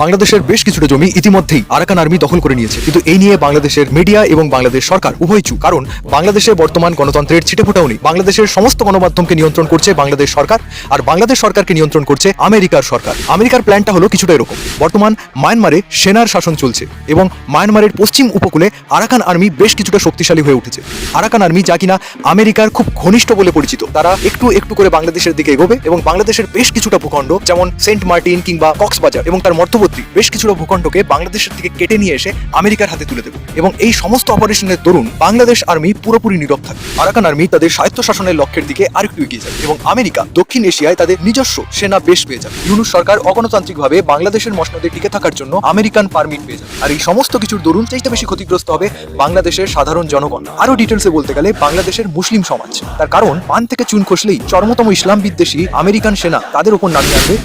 বাংলাদেশের বেশ কিছুটা জমি ইতিমধ্যেই আরাকান আর্মি দখল করে নিয়েছে, কিন্তু এই নিয়ে বাংলাদেশের মিডিয়া এবং বাংলাদেশ সরকার উভয় চুপ। কারণ বাংলাদেশে বর্তমান গণতন্ত্রের ছিটেফোঁটাও নেই। বাংলাদেশের সমস্ত গণমাধ্যমকে নিয়ন্ত্রণ করছে বাংলাদেশ সরকার, আর বাংলাদেশ সরকারকে নিয়ন্ত্রণ করছে আমেরিকার সরকার। আমেরিকার প্ল্যানটা হলো কিছুটা এরকম: বর্তমান মায়ানমারে সেনার শাসন চলছে এবং মায়ানমারের পশ্চিম উপকূলে আরাকান আর্মি বেশ কিছুটা শক্তিশালী হয়ে উঠেছে। আরাকান আর্মি, যা কিনা আমেরিকার খুব ঘনিষ্ঠ বলে পরিচিত, তারা একটু একটু করে বাংলাদেশের দিকে এগোবে এবং বাংলাদেশের বেশ কিছুটা ভূখণ্ড, যেমন সেন্ট মার্টিন কিংবা কক্সবাজার এবং তার মধ্যবর্তী বেশ কিছুটা ভূখণ্ডকে বাংলাদেশের থেকে কেটে নিয়ে এসে আমেরিকার হাতে তুলে দেবে। এবং এই সমস্ত অপারেশনের দরুন বাংলাদেশ আর্মি পুরোপুরি নীরব থাকে। আরাকান আর্মি তাদের স্বায়ত্তশাসনের লক্ষ্যের দিকে আরেকটু এগিয়ে যায় এবং আমেরিকা দক্ষিণ এশিয়ায় তাদের নিজস্ব সেনা বেশ পেয়ে যায়। ইউনূস সরকার অগণতান্ত্রিকভাবে বাংলাদেশের মসনদে টিকে থাকার জন্য আমেরিকান পারমিট পেয়ে যায়। আর এই সমস্ত কিছুর দরুন চাইতে বেশি ক্ষতিগ্রস্ত হবে বাংলাদেশের সাধারণ জনগণ। আরো ডিটেলসে বলতে গেলে বাংলাদেশের মুসলিম সমাজ। তার কারণ পান থেকে চুন খসলেই চরমতম ইসলাম বিদ্বেষী আমেরিকান সেনা তাদের উপর নামিয়ে আসবে।